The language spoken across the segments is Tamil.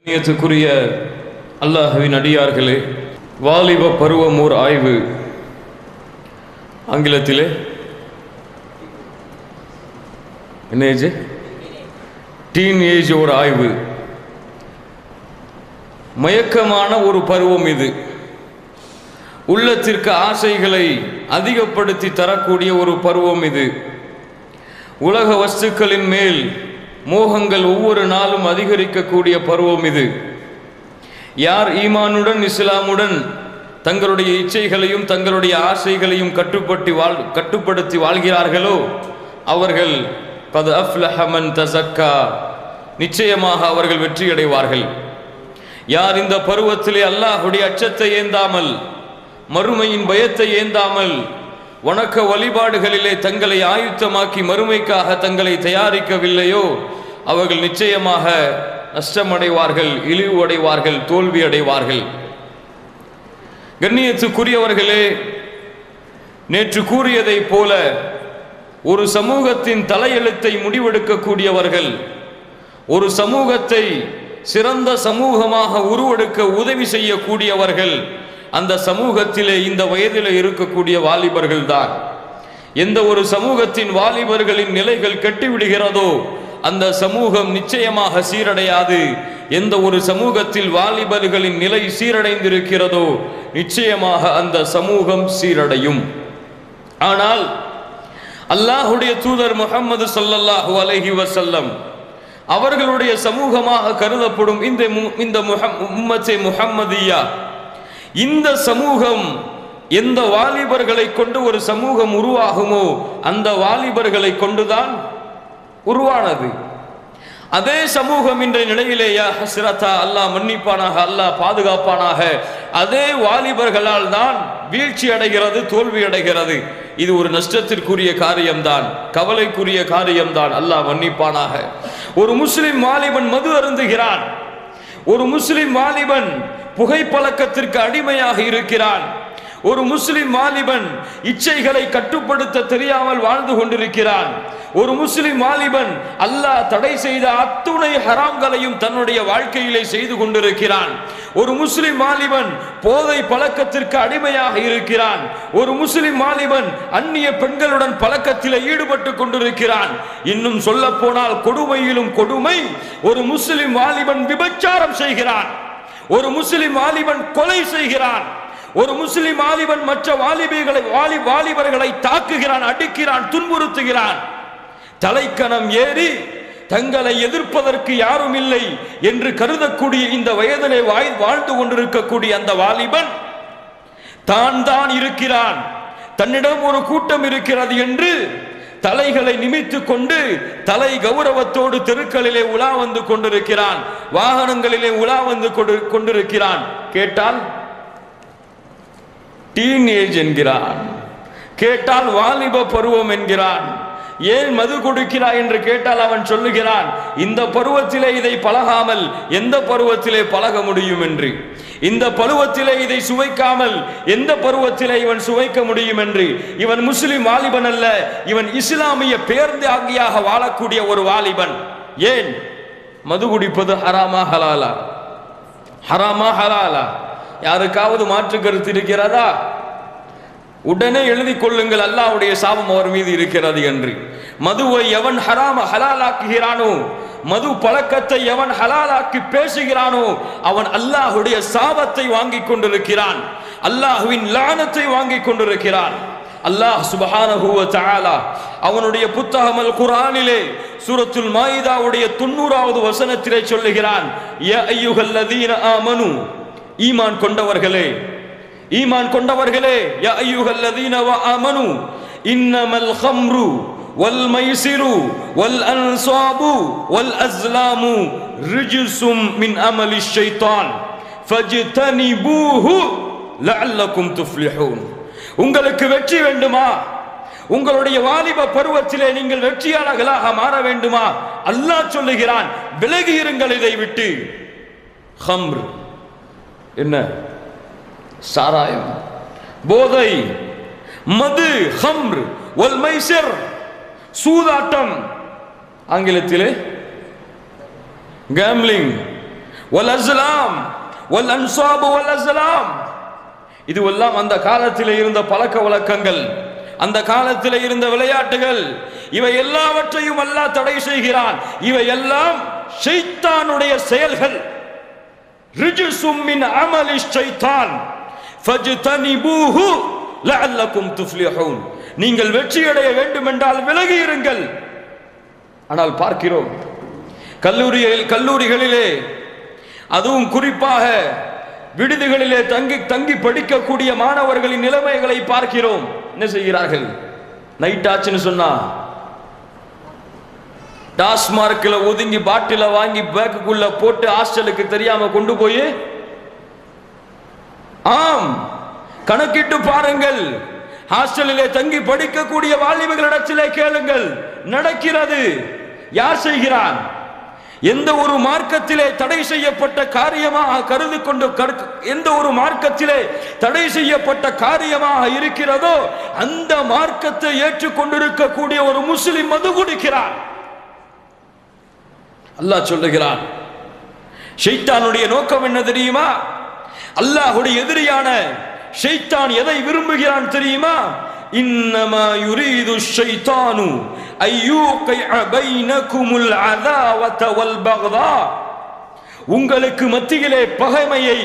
கண்ணியத்துக்குரிய அல்லாஹ்வின் அடியார்களே, வாலிப பருவம் ஓர் ஆய்வு. ஆங்கிலத்திலே என்ன ஏஜ்? டீன் ஏஜ் ஒரு ஆய்வு. மயக்கமான ஒரு பருவம் இது. உள்ளத்திற்கு ஆசைகளை அதிகப்படுத்தி தரக்கூடிய ஒரு பருவம் இது. உலக வஸ்துக்களின் மேல் மோகங்கள் ஒவ்வொரு நாளும் அதிகரிக்கக்கூடிய பருவம் இது. யார் ஈமானுடன் இஸ்லாமுடன் தங்களுடைய இச்சைகளையும் தங்களுடைய ஆசைகளையும் கட்டுப்படுத்தி வாழ்கிறார்களோ அவர்கள் கத் அஃப்லஹ மன் தஸக்கா, நிச்சயமாக அவர்கள் வெற்றியடைவார்கள். யார் இந்த பருவத்திலே அல்லாஹ்வுடைய அச்சத்தை ஏந்தாமல், மறுமையின் பயத்தை ஏந்தாமல், வணக்க வழிபாடுகளிலே தங்களை ஆயுத்தமாக்கி மறுமைக்காக தங்களை தயாரிக்கவில்லையோ அவர்கள் நிச்சயமாக நஷ்டமடைவார்கள், இழிவு அடைவார்கள், தோல்வி அடைவார்கள். கண்ணியத்துக்குரியவர்களே, நேற்று கூறியதை போல ஒரு சமூகத்தின் தலையெழுத்தை முடிவெடுக்கக்கூடியவர்கள், ஒரு சமூகத்தை சிறந்த சமூகமாக உருவெடுக்க உதவி செய்யக்கூடியவர்கள் அந்த சமூகத்திலே இந்த வயதில் இருக்கக்கூடிய வாலிபர்கள் தான். எந்த ஒரு சமூகத்தின் வாலிபர்களின் நிலைகள் கெட்டுவிடுகிறதோ அந்த சமூகம் நிச்சயமாக சீரடையாது. எந்த ஒரு சமூகத்தில் வாலிபர்களின் நிலை சீரடைந்திருக்கிறதோ நிச்சயமாக அந்த சமூகம் சீரடையும். ஆனால் அல்லாஹ்வுடைய தூதர் முஹம்மது ஸல்லல்லாஹு அலைஹி வஸல்லம் அவர்களுடைய சமூகமாக கருதப்படும் இந்த உம்மத்தே முஹம்மதியா, இந்த சமூகம் எந்த வாலிபர்களை கொண்டு ஒரு சமூகம் உருவாகுமோ அந்த வாலிபர்களை கொண்டுதான் உருவானது. அதே சமூகம் இன்றைய நிலையிலேயா ஹஸ்ரத்தா, அல்லாஹ் மன்னிப்பானாக, அல்லாஹ் பாதுகாப்பானாக, அதே வாலிபர்களால் தான் வீழ்ச்சி அடைகிறது, தோல்வி அடைகிறது. இது ஒரு நஷ்டத்திற்குரிய காரியம்தான், கவலைக்குரிய காரியம்தான். அல்லாஹ் மன்னிப்பானாக. ஒரு முஸ்லிம் வாலிபன் மது அருந்துகிறான், ஒரு முஸ்லிம் வாலிபன் புகைப்பழக்கத்திற்கு அடிமையாக இருக்கிறான், ஒரு முஸ்லிம் வாலிபன் இச்சைகளை கட்டுப்படுத்த தெரியாமல் வாழ்ந்து கொண்டிருக்கிறான், ஒரு முஸ்லிம் வாலிபன் அல்லாஹ் தடை செய்த அத்துணை ஹராம்களையும் தன்னுடைய வாழ்க்கையிலே செய்து கொண்டிருக்கிறான், ஒரு முஸ்லிம் வாலிபன் போதை பழக்கத்திற்கு அடிமையாக இருக்கிறான், ஒரு முஸ்லிம் வாலிபன் அந்நிய பெண்களுடன் பழக்கத்தில் ஈடுபட்டு கொண்டிருக்கிறான். இன்னும் சொல்ல போனால் கொடுமையிலும் கொடுமை, ஒரு முஸ்லிம் வாலிபன் விபச்சாரம் செய்கிறான், ஒரு முஸ்லிம் வாலிபன் கொலை செய்கிறான், ஒரு முஸ்லிம் வாலிபன் மற்ற வாலிபர்களை தாக்குகிறான், அடிக்கிறான், துன்புறுத்துகிறான். தலைக்கணம் ஏறி தங்களை எதிர்ப்பதற்கு யாரும் இல்லை என்று கருதக்கூடிய இந்த வயதிலே வாழ்ந்து கொண்டிருக்கக்கூடிய அந்த வாலிபன் தான் இருக்கிறான், தன்னிடம் ஒரு கூட்டம் இருக்கிறது என்று தலைகளை நிமித்து கொண்டு தலை கௌரவத்தோடு தெருக்களிலே உலா வந்து கொண்டிருக்கிறான், வாகனங்களிலே உலா வந்து கொண்டிருக்கிறான். கேட்டால் டீனேஜ் என்கிறான், கேட்டால் வாலிப பருவம் என்கிறான். ஏன் மது கொடுக்கிறாய் என்று கேட்டால் அவன் சொல்லுகிறான், இந்த பருவத்திலே இதை பழகாமல் எந்த பருவத்திலே பழக முடியும் என்று, இந்த பருவத்திலே இதை சுவைக்காமல் எந்த பருவத்திலே இவன் சுவைக்க முடியும் என்று. இவன் முஸ்லிம் வாலிபன் அல்ல, இவன் இஸ்லாமிய பேர்ந்தாங்கியாக வாழக்கூடிய ஒரு வாலிபன். ஏன் மது குடிப்பது ஹராமா ஹலாலா? ஹராமா ஹலாலா? யாருக்காவது மாற்று கருத்து இருக்கிறதா? உடனே எழுதி கொள்ளுங்கள், அல்லாஹ்வுடைய சாபம் அவர் மீது இருக்கிறது என்று. மதுவை எவன் ஹலாலாக்குகிறானோ, மது பழக்கத்தை எவன் ஹலாலாக்கி பேசுகிறானோ அவன் அல்லாஹ்வுடைய சாபத்தை வாங்கி கொண்டிருக்கிறான், அல்லாஹ்வின் லானத்தை வாங்கி கொண்டிருக்கிறான். அல்லாஹ் சுப்ஹானஹு வ தஆலா அவனுடைய புத்தகம் அல் குர்ஆனிலே சூரத்துல் மாயிதாவுடைய 90வது வசனத்திலே சொல்லுகிறான், யா அய்யுஹல்லதீன ஆமனு, ஈமான் கொண்டவர்களே, ஈமான் கொண்டவர்களே, யா அய்யுஹல்லதீன வ ஆமனு இன்னமல் ஹம்ரு வல் மைசிரு வல் அன்சாபு வல் அஸ்லாமு ரிஜ்சும் மின் அமலி ஷைத்தான் ஃபஜ்தனிபூஹு லஅல்லக்கும் துஃப்லிஹூன். உங்களுக்கு வெற்றி வேண்டுமா? உங்களுடைய வாலிப பருவத்திலே நீங்கள் வெற்றியாளர்களாக மாற வேண்டுமா? அல்லாஹ் சொல்லுகிறான், விலகி இருங்கள் இதை விட்டு. ஹம்ர் என்ன? சாராயம், போதை, மது, ஹம்ர் வல் மைசிர், சூதாட்டம், ஆங்கிலத்திலே கேம்லிங், வல் அஸ்லாம் வல் அன்சாப் வல் அஸ்லாம். இதுவெல்லாம் அந்த காலத்தில் இருந்த பழக்க வழக்கங்கள், அந்த காலத்தில் இருந்த விளையாட்டுகள். இவை எல்லாவற்றையும் அல்லாஹ் தடை செய்கிறான். இவை எல்லாம் ஷைத்தானுடைய செயல்கள். ரிஜ்சும் மின் அமலி ஷைத்தான் ஃபஜ்தனிபூஹு லஅல்லகும் துஃப்லிஹூன். நீங்கள் வெற்றியடைய வேண்டும் என்றால் விலகி இருங்கள். ஆனால் பார்க்கிறோம் கல்லூரிகளிலே, அதுவும் குறிப்பாக விடுதிகளிலே தங்கி படிக்கக்கூடிய மாணவர்களின் நிலைமைகளை பார்க்கிறோம். என்ன செய்கிறார்கள்? நைட் ஆச்சுன்னு சொன்னா டாஸ்மார்க்ல ஒதுங்கி பாட்டில வாங்கி பேக்குக்குள்ள போட்டு ஹாஸ்டலுக்கு தெரியாம கொண்டு போய், ஆம், கணக்கிட்டு பாருங்கள். ஹாஸ்டலிலே தங்கி படிக்கக்கூடிய வாலிபர்களிடத்திலே கேளுங்கள், நடக்கிறது. யார் செய்கிறான்? எந்த ஒரு மார்க்கத்திலே தடை செய்யப்பட்ட காரியமாக கருதி கொண்டு, எந்த ஒரு மார்க்கத்திலே தடை செய்யப்பட்ட காரியமாக இருக்கிறதோ அந்த மார்க்கத்தை ஏற்றுக்கொண்டிருக்கக்கூடிய ஒரு முஸ்லிம் மது குடிக்கிறான். அல்லாஹ் சொல்லுகிறான், ஷைத்தானுடைய நோக்கம் என்ன தெரியுமா? அல்லாஹ்வுடைய எதிரியான ஷைத்தான் எதை விரும்புகிறான் தெரியுமா? இன்னமா யுரீது ஷைத்தானு அய்யூகிஅ பைனகுமுல் அதாவத வல் பக்தா. உங்களுக்கு மத்தியிலே பகைமையை,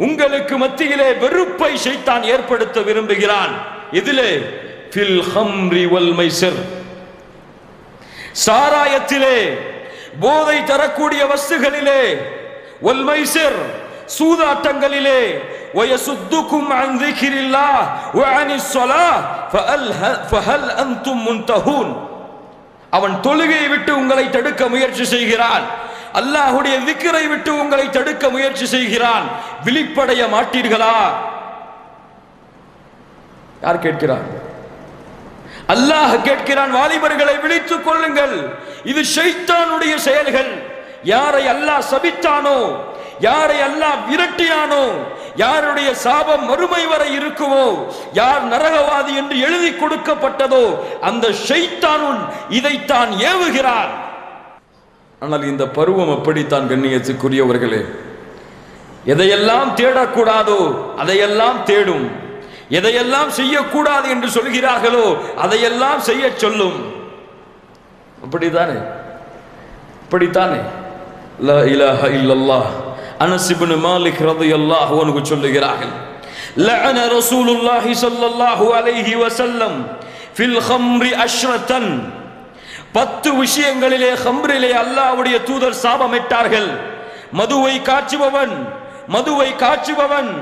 உங்களுக்கு மத்தியிலே வெறுப்பை ஷைத்தான் ஏற்படுத்த விரும்புகிறான். இதிலே ஃபில் ஹம்ரி வல் மைஸிர், சாராயத்திலே, போதை தரக்கூடிய வஸ்துகளிலே, வல் மைஸிர், சூதாட்டங்களிலே, وَيَصُدُّكُمْ عَنْ ذِكْرِ اللَّهِ وَعَنِ الصَّلَاةِ فَهَلْ أَنْتُمْ مُنْتَهُونَ. அவன் தொழுகையை விட்டு உங்களை தடுக்க முயற்சி செய்கிறான். அல்லாஹ்வுடைய திக்ரை விட்டு உங்களை தடுக்க முயற்சி செய்கிறான். விழிப்படைய மாட்டீர்களா? யார் கேட்கிறார்? அல்லாஹ் கேட்கிறான், வாலிபர்களை விழித்துக் கொள்ளுங்கள். இது ஷைத்தானுடைய செயல்கள். யாரை அல்லாஹ் சபித்தானோ, யாரை அல்லாஹ் விரட்டியானோ, யாருடைய சாபம் மறுமை வரை இருக்குமோ, யார் நரகவாதி என்று எழுதி கொடுக்கப்பட்டதோ அந்த ஷைத்தானுன் இதைத்தான் ஏவுகிறார். ஆனால் இந்த பருவம் அப்படித்தான் கண்ணியத்துக்குரியவர்களே. எதையெல்லாம் தேடக்கூடாதோ அதையெல்லாம் தேடும், எதையெல்லாம் செய்யக்கூடாது என்று சொல்கிறார்களோ அதையெல்லாம் செய்ய சொல்லும். அப்படித்தானே? அப்படித்தானே? லா இலாஹா இல்லல்லாஹ். அனஸ் இப்னு மாலிக் ரலியல்லாஹு அன்ஹு சொல்லுகிறார்கள், லஅன ரசூலுல்லாஹி ஸல்லல்லாஹு அலைஹி வஸல்லம் ஃபில் ஹம்ரி அஷ்ரத்தன். 10 விஷயங்களிலே ஹம்ரிலே அல்லாஹ்வுடைய தூதர் சாபமிட்டார்கள். மதுவை காய்ச்சுபவன், மதுவை காய்ச்சுபவன்,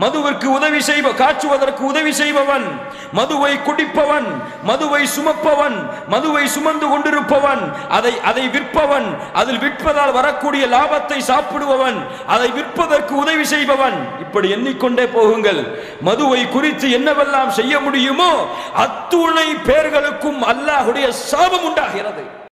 மதுவிற்கு உதவி காய்ச்சுவதற்கு உதவி செய்பவன், மதுவை குடிப்பவன், மதுவை சுமப்பவன், மதுவை சுமந்து கொண்டிருப்பவன், அதை விற்பவன், அதில் விற்பதால் வரக்கூடிய லாபத்தை சாப்பிடுபவன், அதை விற்பதற்கு உதவி செய்பவன், இப்படி எண்ணிக்கொண்டே போகுங்கள். மதுவை குறித்து என்னவெல்லாம் செய்ய முடியுமோ அத்துணை பேர்களுக்கும் அல்லாஹ்வுடைய சாபம் உண்டாகிறது.